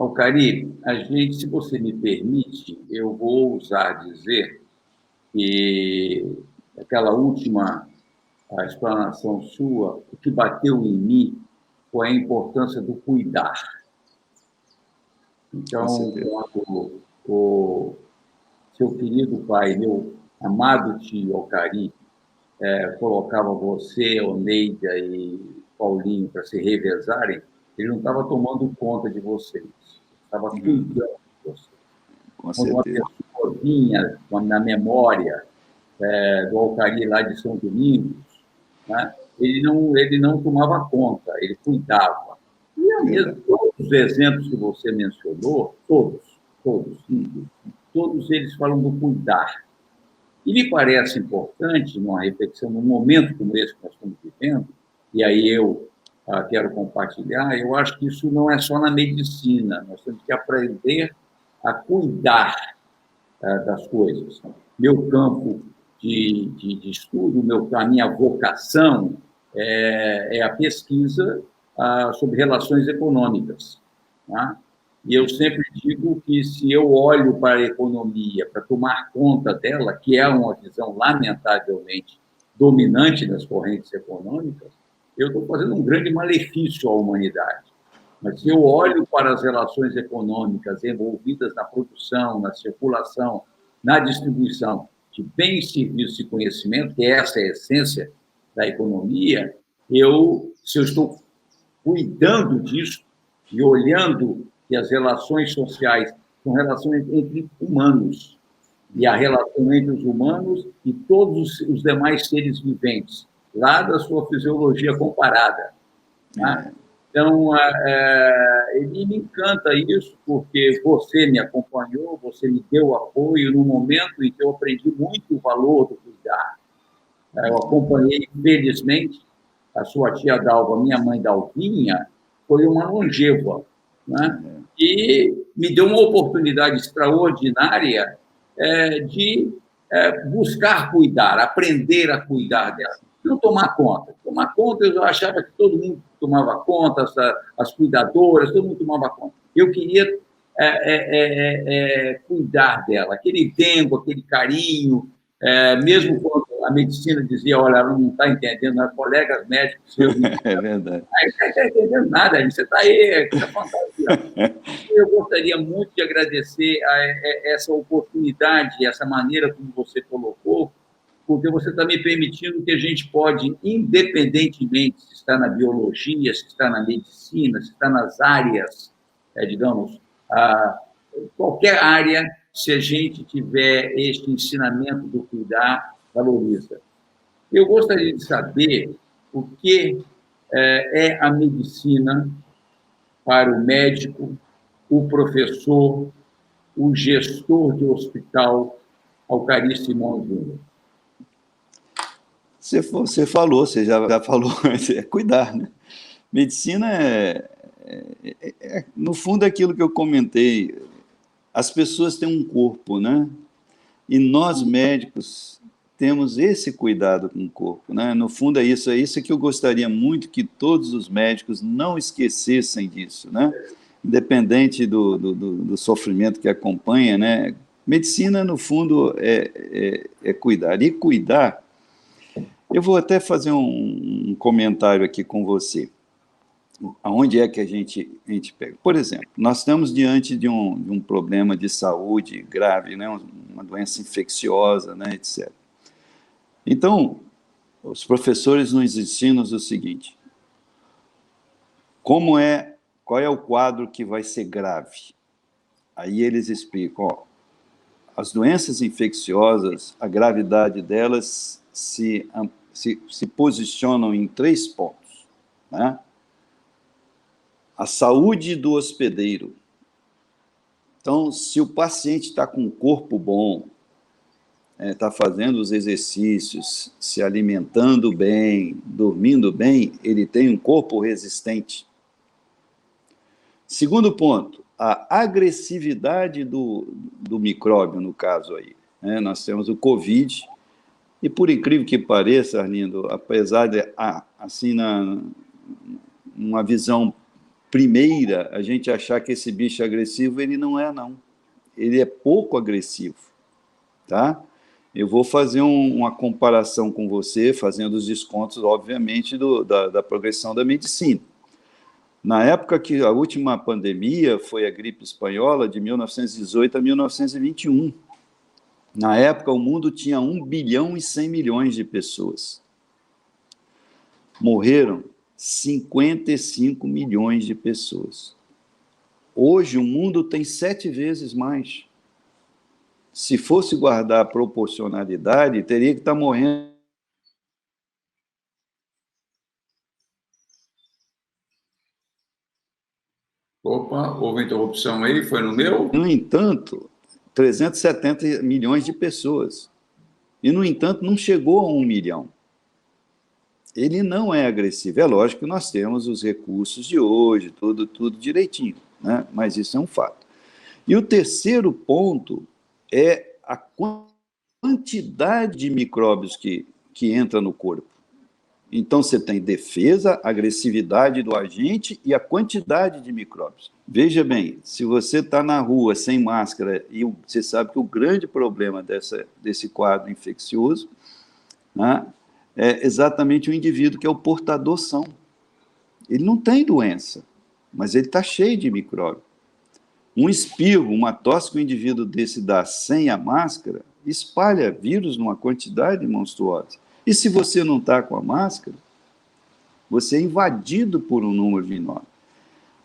Alcari, a gente, se você me permite, eu vou ousar dizer que aquela última explanação sua, o que bateu em mim foi a importância do cuidar. Com Então, certeza. quando o seu querido pai, meu amado tio Alcari, colocava você, Oneida e Paulinho para se revezarem, ele não estava tomando conta de vocês, estava cuidando de vocês. Com Quando uma certeza. pessoa vinha na memória do Alcari lá de São Domingos, né, ele não tomava conta, ele cuidava. E a mesmo, Verdade. todos os exemplos que você mencionou, todos eles falam do cuidar. E me parece importante, numa reflexão, num momento como esse que nós estamos vivendo, e aí eu quero compartilhar, eu acho que isso não é só na medicina, nós temos que aprender a cuidar das coisas. Meu campo de estudo, a minha vocação é a pesquisa sobre relações econômicas. Tá? E eu sempre digo que se eu olho para a economia para tomar conta dela, que é uma visão lamentavelmente dominante das correntes econômicas, eu estou fazendo um grande malefício à humanidade. Mas se eu olho para as relações econômicas envolvidas na produção, na circulação, na distribuição de bens, serviços e conhecimento, que essa é a essência da economia, se eu estou cuidando disso e olhando que as relações sociais são relações entre humanos, e a relação entre os humanos e todos os demais seres viventes, lá da sua fisiologia comparada. Né? Então, ele me encanta isso, porque você me acompanhou, você me deu apoio no momento em que eu aprendi muito o valor do cuidar. Eu acompanhei, felizmente, a sua tia Dalva, minha mãe Dalvinha, foi uma longeva, né? E me deu uma oportunidade extraordinária de buscar cuidar, aprender a cuidar dela. Não tomar conta. Tomar conta, eu achava que todo mundo tomava conta, as cuidadoras, todo mundo tomava conta. Eu queria cuidar dela, aquele tempo, aquele carinho, mesmo quando a medicina dizia, olha, ela não está entendendo, né? Colegas médicos seus me diziam, É verdade. você não está entendendo nada, você está aí, está fantasia. Eu gostaria muito de agradecer essa oportunidade, essa maneira como você colocou, porque você está me permitindo que a gente pode, independentemente se está na biologia, se está na medicina, se está nas áreas, digamos, qualquer área, se a gente tiver este ensinamento do cuidar, valoriza. Eu gostaria de saber o que é a medicina para o médico, o professor, o gestor de hospital, Alcari Simão Júnior. Você falou, você já falou, é cuidar, né? Medicina no fundo, é aquilo que eu comentei. As pessoas têm um corpo, né? E nós, médicos, temos esse cuidado com o corpo, né? No fundo, é isso que eu gostaria muito que todos os médicos não esquecessem disso, né? Independente do sofrimento que acompanha, né? Medicina, no fundo, é cuidar. E cuidar, eu vou até fazer um comentário aqui com você. Aonde é que a gente pega? Por exemplo, nós estamos diante de um problema de saúde grave, né? Uma doença infecciosa, né? Etc. Então, os professores nos ensinam o seguinte: qual é o quadro que vai ser grave? Aí eles explicam, ó, as doenças infecciosas, a gravidade delas se posicionam em 3 pontos, né? A saúde do hospedeiro. Então, se o paciente está com um corpo bom, está fazendo os exercícios, se alimentando bem, dormindo bem, ele tem um corpo resistente. Segundo ponto, a agressividade do micróbio, no caso aí. Nós temos o Covid, e por incrível que pareça, Arlindo, apesar de, assim, uma visão primeira a gente achar que esse bicho é agressivo, ele não é, não. Ele é pouco agressivo, tá? Eu vou fazer uma comparação com você, fazendo os descontos, obviamente, da progressão da medicina. Na época que a última pandemia foi a gripe espanhola, de 1918 a 1921. Na época, o mundo tinha 1 bilhão e 100 milhões de pessoas. Morreram 55 milhões de pessoas. Hoje, o mundo tem 7 vezes mais. Se fosse guardar a proporcionalidade, teria que estar morrendo. Opa, houve interrupção aí, foi no meu? No entanto, 370 milhões de pessoas. E, no entanto, não chegou a 1 milhão. Ele não é agressivo. É lógico que nós temos os recursos de hoje, tudo direitinho, né? Mas isso é um fato. E o terceiro ponto é a quantidade de micróbios que entra no corpo. Então, você tem defesa, agressividade do agente e a quantidade de micróbios. Veja bem, se você está na rua sem máscara, e você sabe que o grande problema desse quadro infeccioso, né, é exatamente o indivíduo que é o portador são. Ele não tem doença, mas ele está cheio de micróbio. Um espirro, uma tosse que o indivíduo desse dá sem a máscara, espalha vírus numa quantidade monstruosa. E se você não está com a máscara, você é invadido por um número enorme.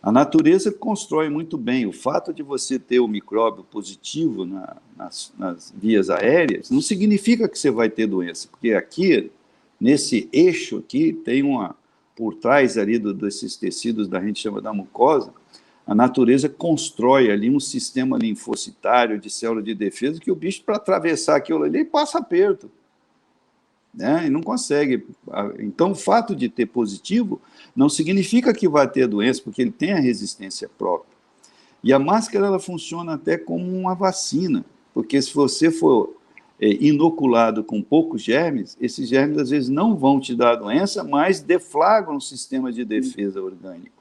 A natureza constrói muito bem. O fato de você ter o micróbio positivo nas vias aéreas não significa que você vai ter doença, porque aqui, nesse eixo aqui, tem por trás ali desses tecidos a gente chama da mucosa, a natureza constrói ali um sistema linfocitário de célula de defesa que o bicho, para atravessar aquilo ali, passa aperto, né? E não consegue. Então, o fato de ter positivo não significa que vai ter doença, porque ele tem a resistência própria. E a máscara, ela funciona até como uma vacina, porque se você for inoculado com poucos germes, esses germes às vezes não vão te dar a doença, mas deflagram o sistema de defesa orgânico.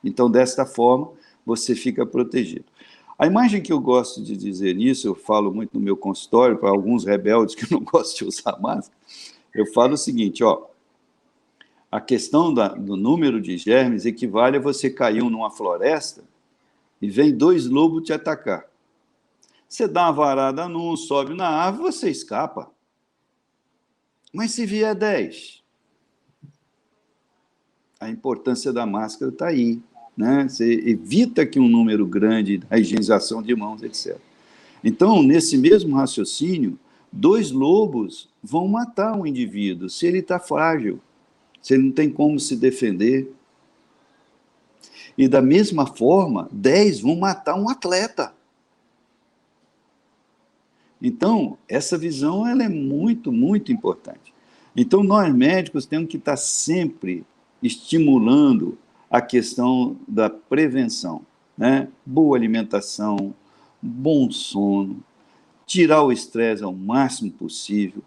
Então, desta forma, você fica protegido. A imagem que eu gosto de dizer nisso, eu falo muito no meu consultório, para alguns rebeldes que não gostam de usar máscara, eu falo o seguinte, ó, a questão do número de germes equivale a você cair numa floresta e vem 2 lobos te atacar. Você dá uma varada num, sobe na árvore, você escapa. Mas se vier 10, a importância da máscara está aí, né? Você evita que um número grande, a higienização de mãos, etc. Então, nesse mesmo raciocínio, 2 lobos vão matar um indivíduo se ele está frágil, se ele não tem como se defender. E da mesma forma, 10 vão matar um atleta. Então, essa visão ela é muito, muito importante. Então, nós médicos temos que estar sempre estimulando a questão da prevenção, né? Boa alimentação, bom sono, tirar o estresse ao máximo possível,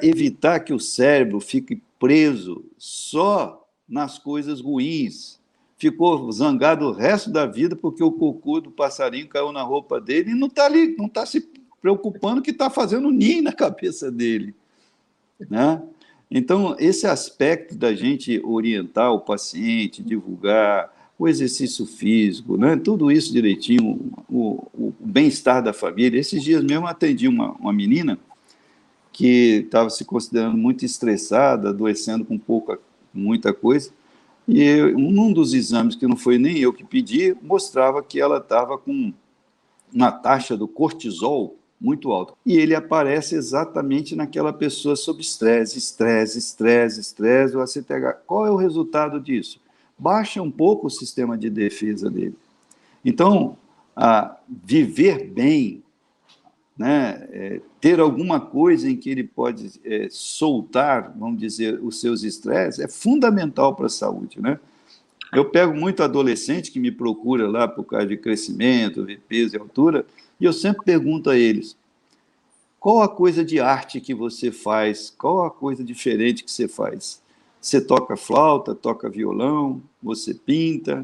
evitar que o cérebro fique preso só nas coisas ruins. Ficou zangado o resto da vida porque o cocô do passarinho caiu na roupa dele e não está ali, não está se preocupando que está fazendo ninho na cabeça dele, né? Então, esse aspecto da gente orientar o paciente, divulgar o exercício físico, né? Tudo isso direitinho, o bem-estar da família. Esses dias mesmo atendi uma menina que estava se considerando muito estressada, adoecendo com muita coisa, e um dos exames, que não foi nem eu que pedi, mostrava que ela estava com uma taxa do cortisol muito alta. E ele aparece exatamente naquela pessoa sob estresse, o ACTH. Qual é o resultado disso? Baixa um pouco o sistema de defesa dele. Então, viver bem, né, ter alguma coisa em que ele pode soltar, vamos dizer, os seus estresses, é fundamental para a saúde, né? Eu pego muito adolescente que me procura lá por causa de crescimento, de peso e altura, e eu sempre pergunto a eles, qual a coisa de arte que você faz? Qual a coisa diferente que você faz? Você toca flauta, toca violão, você pinta,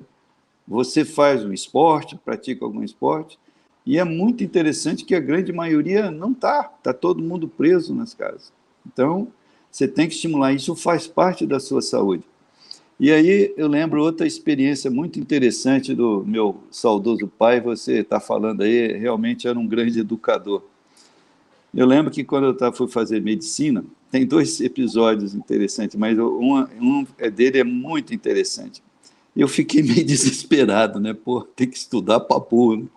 você faz um esporte, pratica algum esporte, e é muito interessante que a grande maioria não está todo mundo preso nas casas. Então, você tem que estimular, isso faz parte da sua saúde. E aí eu lembro outra experiência muito interessante do meu saudoso pai, você está falando aí, realmente era um grande educador. Eu lembro que quando eu fui fazer medicina, tem 2 episódios interessantes, mas um dele é muito interessante. Eu fiquei meio desesperado, né? Pô, tem que estudar para burro, né?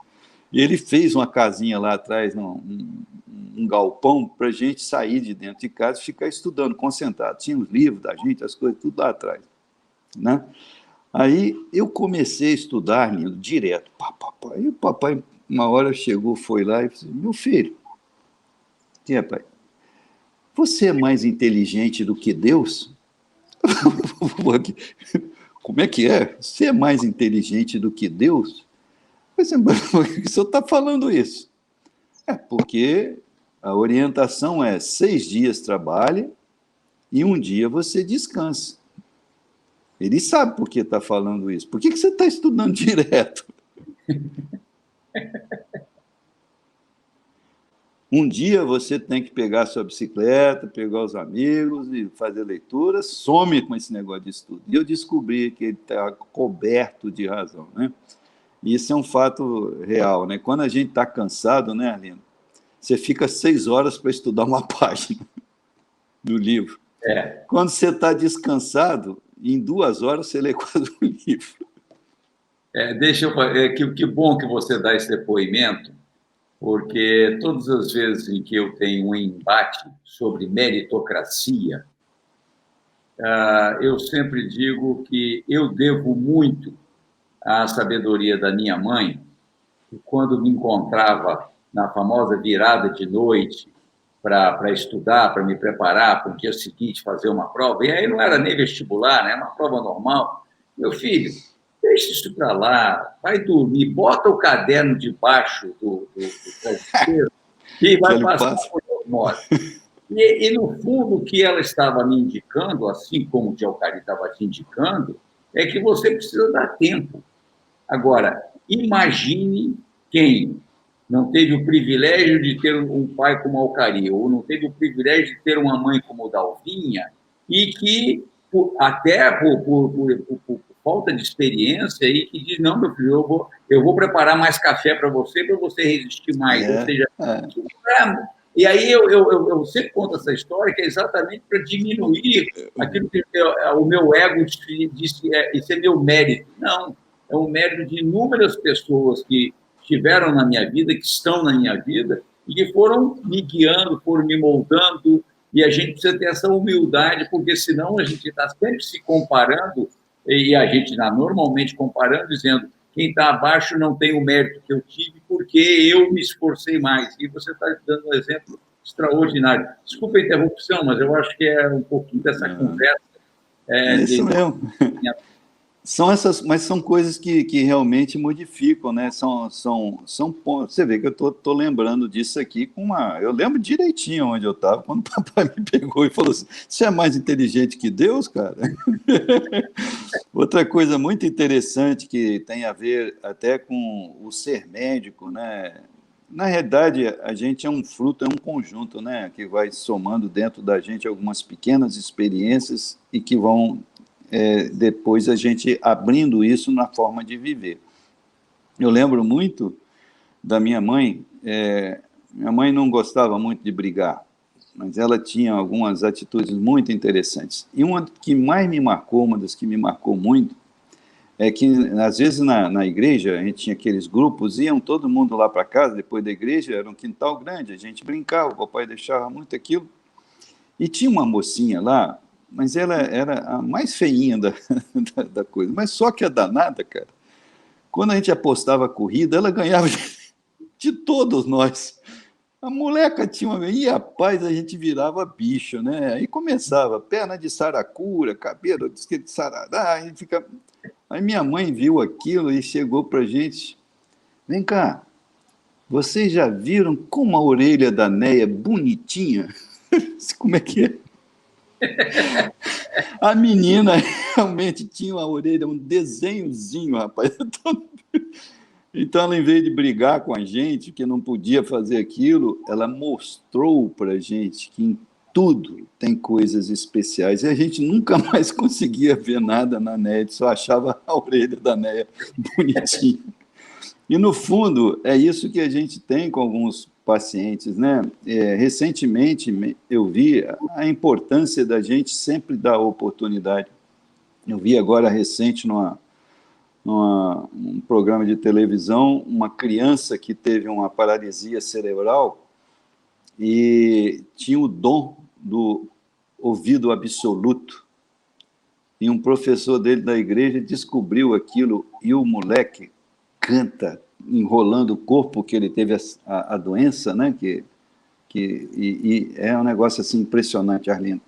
E ele fez uma casinha lá atrás, um galpão, para a gente sair de dentro de casa e ficar estudando, concentrado. Tinha os livros da gente, as coisas, tudo lá atrás, né? Aí eu comecei a estudar, lindo, direto. Aí o papai, uma hora chegou, foi lá e disse: meu filho, que é, pai? Você é mais inteligente do que Deus? Como é que é? Você é mais inteligente do que Deus? Por que o senhor está falando isso? É porque a orientação é 6 dias trabalhe e 1 dia você descansa. Ele sabe por que está falando isso. Por que você está estudando direto? 1 dia você tem que pegar sua bicicleta, pegar os amigos e fazer leitura, some com esse negócio de estudo. E eu descobri que ele está coberto de razão, né? E isso é um fato real, né? Quando a gente está cansado, né, Arlindo? Você fica 6 horas para estudar uma página do livro. Quando você está descansado, em 2 horas você lê quase um livro. Que bom que você dá esse depoimento, porque todas as vezes em que eu tenho um embate sobre meritocracia, eu sempre digo que eu devo muito à sabedoria da minha mãe, que quando me encontrava na famosa virada de noite para estudar, para me preparar para o dia seguinte fazer uma prova, e aí não era nem vestibular, né? Uma prova normal. Meu filho, deixa isso para lá, vai dormir, bota o caderno debaixo do travesseiro e vai passar por osmose. E, no fundo, o que ela estava me indicando, assim como o Gialcari estava te indicando, é que você precisa dar tempo. Agora, imagine quem não teve o privilégio de ter um pai como Alcari, ou não teve o privilégio de ter uma mãe como Dalvinha, e que, até por falta de experiência, e que diz: não, meu filho, eu vou preparar mais café para você resistir mais. Ou seja, e aí eu sempre conto essa história, que é exatamente para diminuir aquilo que o meu ego disse, isso é meu mérito. Não, é um mérito de inúmeras pessoas que estiveram na minha vida, que estão na minha vida, e que foram me guiando, foram me moldando, e a gente precisa ter essa humildade, porque senão a gente está sempre se comparando, e a gente está normalmente comparando, dizendo: quem está abaixo não tem o mérito que eu tive, porque eu me esforcei mais. E você está dando um exemplo extraordinário. Desculpa a interrupção, mas eu acho que é um pouquinho dessa conversa. É isso mesmo. Mas são coisas que realmente modificam, né? São pontos. Você vê que eu estou lembrando disso aqui com uma. Eu lembro direitinho onde eu estava, quando o papai me pegou e falou assim: você é mais inteligente que Deus, cara? Outra coisa muito interessante que tem a ver até com o ser médico, né? Na realidade, a gente é um fruto, é um conjunto, né? Que vai somando dentro da gente algumas pequenas experiências e que vão. Depois a gente abrindo isso na forma de viver. Eu lembro muito da minha mãe. Minha mãe não gostava muito de brigar, mas ela tinha algumas atitudes muito interessantes. E uma que mais me marcou, uma das que me marcou muito, é que às vezes na igreja a gente tinha aqueles grupos, iam todo mundo lá para casa, depois da igreja, era um quintal grande, a gente brincava, o papai deixava muito aquilo, e tinha uma mocinha lá, mas ela era a mais feinha da coisa. Mas só que a danada, cara, quando a gente apostava a corrida, ela ganhava de todos nós. A moleca tinha uma... E, rapaz, a gente virava bicho, né? Aí começava, perna de saracura, cabelo de sarará, aí fica... Aí minha mãe viu aquilo e chegou pra gente: vem cá, vocês já viram como a orelha da Neia é bonitinha? Como é que é? A menina realmente tinha uma orelha, um desenhozinho, rapaz. Então, ela, em vez de brigar com a gente, que não podia fazer aquilo, ela mostrou para a gente que em tudo tem coisas especiais. E a gente nunca mais conseguia ver nada na Néia, só achava a orelha da Néia bonitinha. E, no fundo, é isso que a gente tem com alguns pacientes, né? Recentemente, eu vi a importância da gente sempre dar oportunidade. Eu vi agora, recente, um programa de televisão, uma criança que teve uma paralisia cerebral e tinha o dom do ouvido absoluto. E um professor dele da igreja descobriu aquilo e o moleque canta, enrolando o corpo, que ele teve a doença, né? E é um negócio assim impressionante, Arlindo.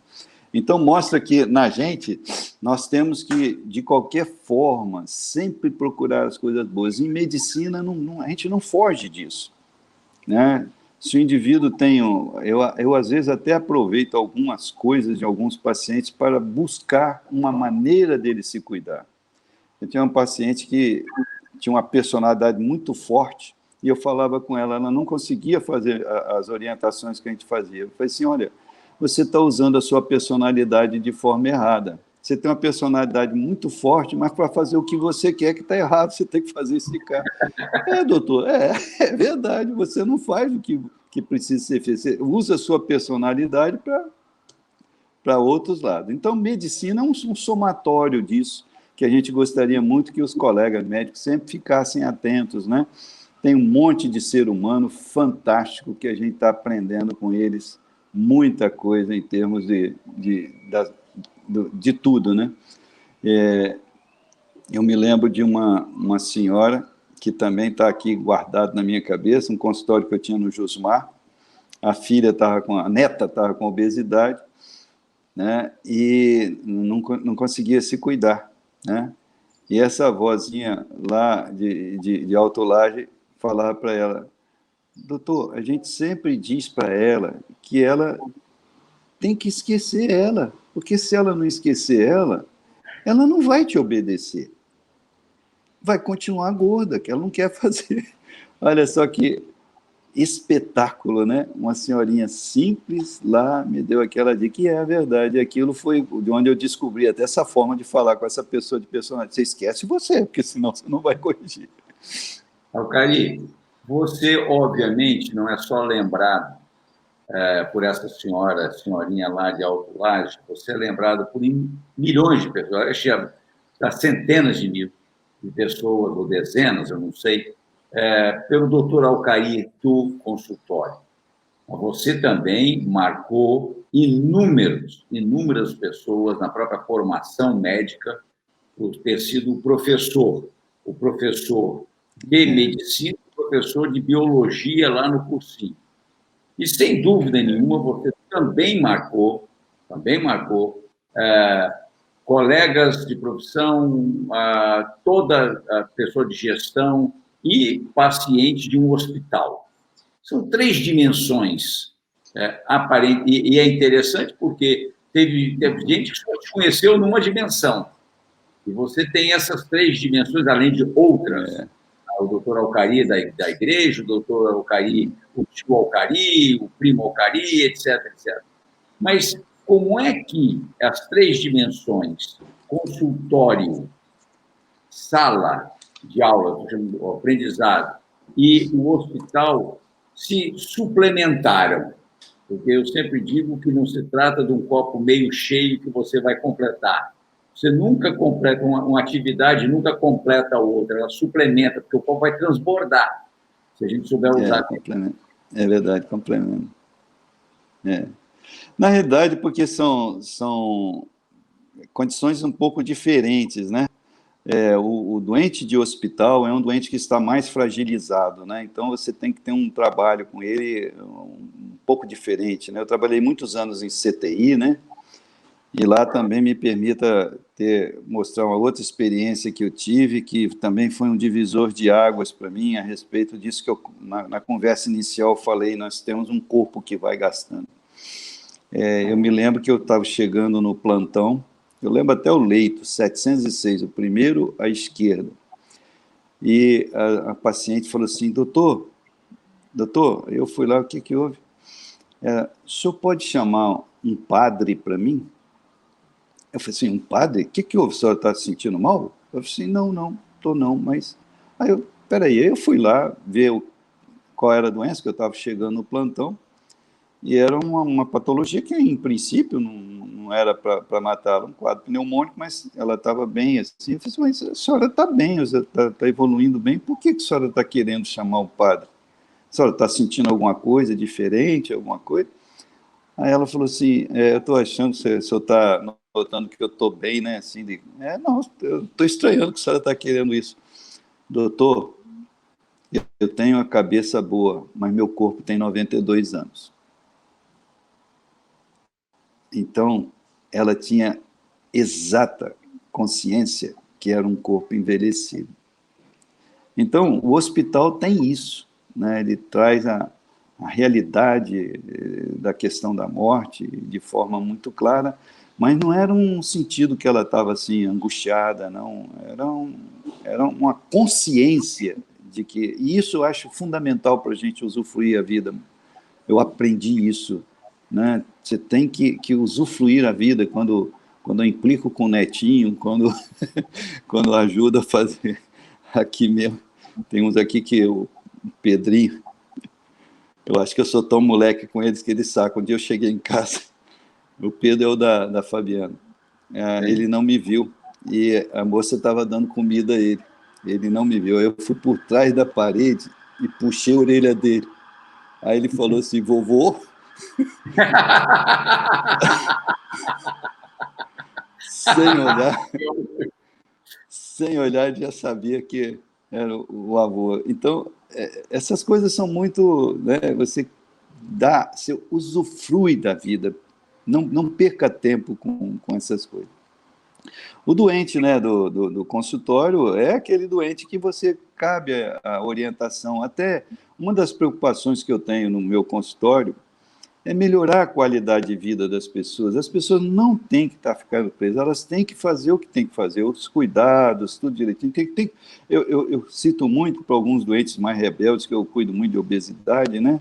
Então, mostra que na gente nós temos que, de qualquer forma, sempre procurar as coisas boas. Em medicina, a gente não foge disso, né? Se o indivíduo tem... Eu, às vezes, até aproveito algumas coisas de alguns pacientes para buscar uma maneira dele se cuidar. Eu tinha um paciente que tinha uma personalidade muito forte e eu falava com ela, ela não conseguia fazer as orientações que a gente fazia. Eu falei assim, olha, você está usando a sua personalidade de forma errada. Você tem uma personalidade muito forte, mas para fazer o que você quer que está errado, você tem que fazer esse cara. Doutor, é verdade, você não faz o que precisa ser feito. Você usa a sua personalidade para outros lados. Então, medicina é um somatório disso, que a gente gostaria muito que os colegas médicos sempre ficassem atentos, né? Tem um monte de ser humano fantástico que a gente está aprendendo com eles, muita coisa em termos de tudo, né? Eu me lembro de uma senhora que também está aqui guardado na minha cabeça, um consultório que eu tinha no Jusmar, a neta estava com obesidade, né? E não conseguia se cuidar, né? E essa avózinha lá de Alto Laje falava para ela, doutor, a gente sempre diz para ela que ela tem que esquecer ela, porque se ela não esquecer ela não vai te obedecer. Vai continuar gorda, que ela não quer fazer. Olha só que espetáculo, né? Uma senhorinha simples lá me deu aquela dica, e é a verdade, aquilo foi de onde eu descobri até essa forma de falar com essa pessoa de personagem. Você esquece você, porque senão você não vai corrigir. Alcari, você, obviamente, não é só lembrado por essa senhorinha lá de Alto Laje, você é lembrado por milhões de pessoas, acho que centenas de mil de pessoas, ou dezenas, eu não sei, pelo doutor Alcari do consultório. Você também marcou inúmeras pessoas na própria formação médica por ter sido o professor de medicina, o professor de biologia lá no cursinho. E, sem dúvida nenhuma, você também marcou colegas de profissão, toda a pessoa de gestão e paciente de um hospital. São 3 dimensões aparentes, e é interessante porque teve gente que só te conheceu numa dimensão, e você tem essas 3 dimensões, além de outras. O doutor Alcari da igreja, o doutor Alcari, o tio Alcari, o primo Alcari, etc, etc. Mas como é que as 3 dimensões, consultório, sala de aula, o aprendizado, e o hospital se suplementaram? Porque eu sempre digo que não se trata de um copo meio cheio que você vai completar. Você nunca completa uma atividade, nunca completa a outra, ela suplementa, porque o copo vai transbordar, se a gente souber usar. É verdade, complemento. Na realidade, porque são condições um pouco diferentes, né? O doente de hospital é um doente que está mais fragilizado, né? Então você tem que ter um trabalho com ele um pouco diferente, né? Eu trabalhei muitos anos em CTI, né? E lá também me permita mostrar uma outra experiência que eu tive, que também foi um divisor de águas para mim, a respeito disso que eu, na conversa inicial, falei, nós temos um corpo que vai gastando. Eu me lembro que eu estava chegando no plantão, eu lembro até o leito, 706, o primeiro à esquerda. E a paciente falou assim, doutor, eu fui lá, o que houve? O senhor pode chamar um padre para mim? Eu falei assim, um padre? O que houve? A senhora está se sentindo mal? Eu falei assim, não, estou não, mas... Peraí, eu fui lá ver qual era a doença, que eu estava chegando no plantão, e era uma patologia que, em princípio, não era para matá-la, um quadro pneumônico, mas ela estava bem assim. Eu falei assim, mas a senhora está bem, está evoluindo bem, por que a senhora está querendo chamar o padre? A senhora está sentindo alguma coisa diferente, alguma coisa? Aí ela falou assim, eu estou achando que o senhor está notando que eu estou bem, né? Assim, não, eu estou estranhando que a senhora está querendo isso. Doutor, eu tenho a cabeça boa, mas meu corpo tem 92 anos. Então, ela tinha exata consciência que era um corpo envelhecido. Então, o hospital tem isso, né? Ele traz a realidade da questão da morte de forma muito clara, mas não era um sentido que ela estava assim, angustiada, não. Era uma consciência de que... E isso eu acho fundamental para a gente usufruir a vida. Eu aprendi isso, né? Você tem que usufruir a vida quando eu implico com o netinho, quando ajuda a fazer aqui mesmo. Tem uns aqui que o Pedrinho, eu acho que eu sou tão moleque com eles que eles sacam. Um dia eu cheguei em casa, o Pedro é o da Fabiana, ele não me viu, e a moça estava dando comida a ele, ele não me viu, eu fui por trás da parede e puxei a orelha dele, aí ele falou assim, vovô, sem olhar, já sabia que era o avô. Então, essas coisas são muito... Né, você usufrui da vida, não perca tempo com essas coisas. O doente, né, do consultório é aquele doente que você cabe a orientação. Até uma das preocupações que eu tenho no meu consultório é melhorar a qualidade de vida das pessoas. As pessoas não têm que estar ficando presas, elas têm que fazer o que têm que fazer, os cuidados, tudo direitinho. Eu cito muito para alguns doentes mais rebeldes, que eu cuido muito de obesidade, né?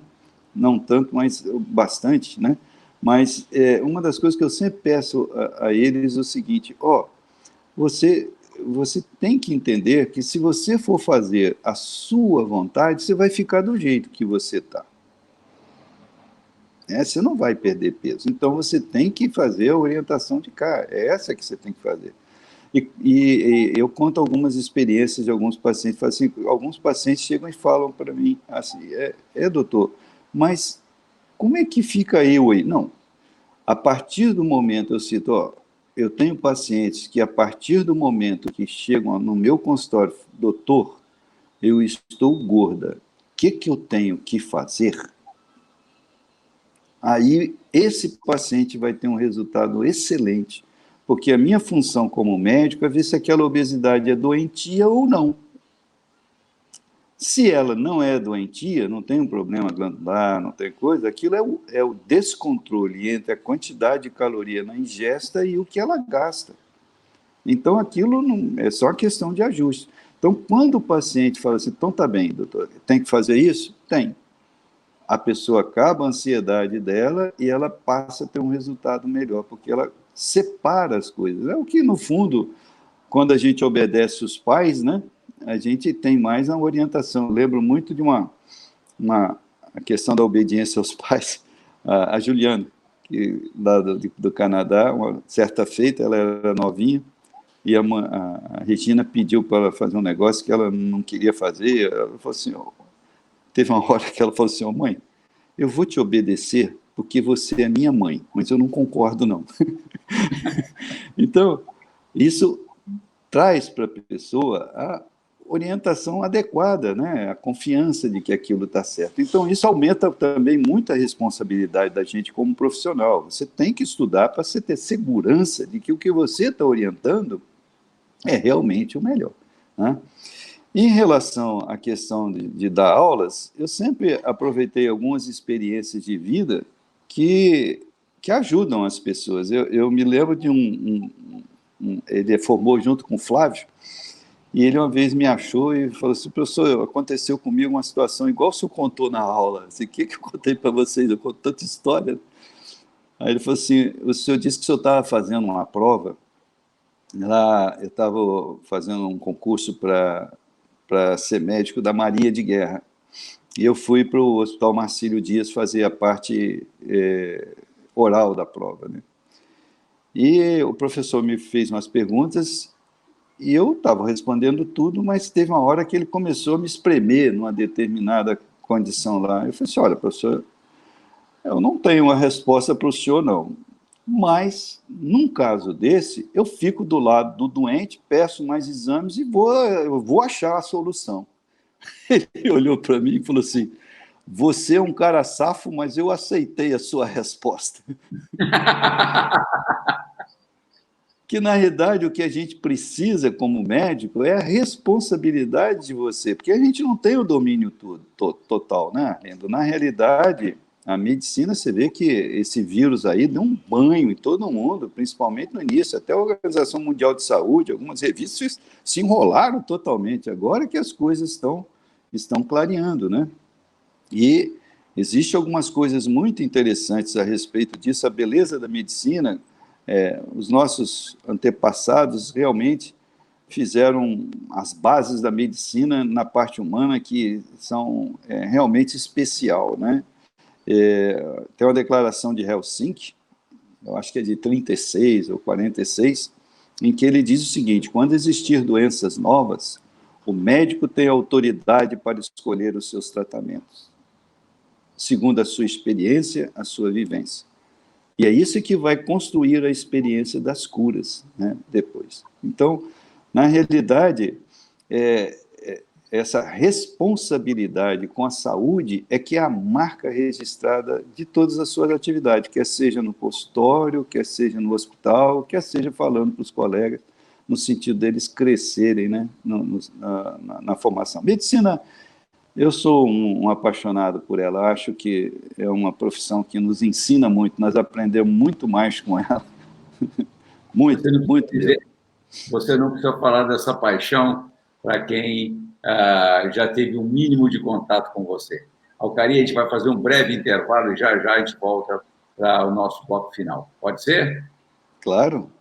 Não tanto, mas bastante, né? Mas uma das coisas que eu sempre peço a eles é o seguinte, você tem que entender que se você for fazer a sua vontade, você vai ficar do jeito que você está. Você não vai perder peso. Então, você tem que fazer a orientação de cá. É essa que você tem que fazer. E eu conto algumas experiências de alguns pacientes. Assim, alguns pacientes chegam e falam para mim assim, doutor, mas como é que fica eu aí? Não, a partir do momento, eu cito, eu tenho pacientes que a partir do momento que chegam no meu consultório, doutor, eu estou gorda, o que eu tenho que fazer? Aí esse paciente vai ter um resultado excelente, porque a minha função como médico é ver se aquela obesidade é doentia ou não. Se ela não é doentia, não tem um problema glandular, não tem coisa, aquilo é o descontrole entre a quantidade de caloria na ingesta e o que ela gasta. Então, aquilo não, é só questão de ajuste. Então, quando o paciente fala assim, então tá bem, doutor, tem que fazer isso? Tem. A pessoa acaba a ansiedade dela e ela passa a ter um resultado melhor, porque ela separa as coisas. É o que, no fundo, quando a gente obedece os pais, né, a gente tem mais uma orientação. Eu lembro muito de uma a questão da obediência aos pais, a Juliana, que, lá do Canadá, uma certa feita, ela era novinha, e a Regina pediu para ela fazer um negócio que ela não queria fazer. Ela falou assim, teve uma hora que ela falou assim, mãe, eu vou te obedecer porque você é minha mãe, mas eu não concordo, não. Então, isso traz para a pessoa a orientação adequada, né? A confiança de que aquilo está certo. Então, isso aumenta também muito a responsabilidade da gente como profissional. Você tem que estudar para você ter segurança de que o que você está orientando é realmente o melhor, né? Em relação à questão de dar aulas, eu sempre aproveitei algumas experiências de vida que ajudam as pessoas. Eu me lembro de ele formou junto com o Flávio, e ele uma vez me achou e falou assim: professor, aconteceu comigo uma situação igual o senhor contou na aula. Assim, o que eu contei para vocês? Eu conto tanta história. Aí ele falou assim: o senhor disse que o senhor estava fazendo uma prova, lá eu estava fazendo um concurso para ser médico da Marinha de Guerra, e eu fui para o Hospital Marcílio Dias fazer a parte oral da prova, né? E o professor me fez umas perguntas e eu estava respondendo tudo, mas teve uma hora que ele começou a me espremer numa determinada condição lá. Eu falei assim: olha, professor, eu não tenho uma resposta para o senhor, não. Mas, num caso desse, eu fico do lado do doente, peço mais exames e eu vou achar a solução. Ele olhou para mim e falou assim: você é um cara safo, mas eu aceitei a sua resposta. Que, na realidade, o que a gente precisa como médico é a responsabilidade de você, porque a gente não tem o domínio total, né, Arlindo? Na realidade, a medicina, você vê que esse vírus aí deu um banho em todo mundo, principalmente no início, até a Organização Mundial de Saúde, algumas revistas se enrolaram totalmente, agora que as coisas estão clareando, né? E existem algumas coisas muito interessantes a respeito disso, a beleza da medicina. Os nossos antepassados realmente fizeram as bases da medicina na parte humana, que são realmente especial, né? Tem uma declaração de Helsinki, eu acho que é de 36 ou 46, em que ele diz o seguinte: quando existir doenças novas, o médico tem autoridade para escolher os seus tratamentos, segundo a sua experiência, a sua vivência. E é isso que vai construir a experiência das curas, né, depois. Então, na realidade, essa responsabilidade com a saúde é que é a marca registrada de todas as suas atividades, quer seja no consultório, quer seja no hospital, quer seja falando para os colegas, no sentido deles crescerem, né, na formação. Medicina, eu sou um apaixonado por ela, acho que é uma profissão que nos ensina muito, nós aprendemos muito mais com ela, muito, muito mesmo. Você não precisa falar dessa paixão para quem já teve um mínimo de contato com você. Alcari, a gente vai fazer um breve intervalo e já a gente volta para o nosso bloco final. Pode ser? Claro.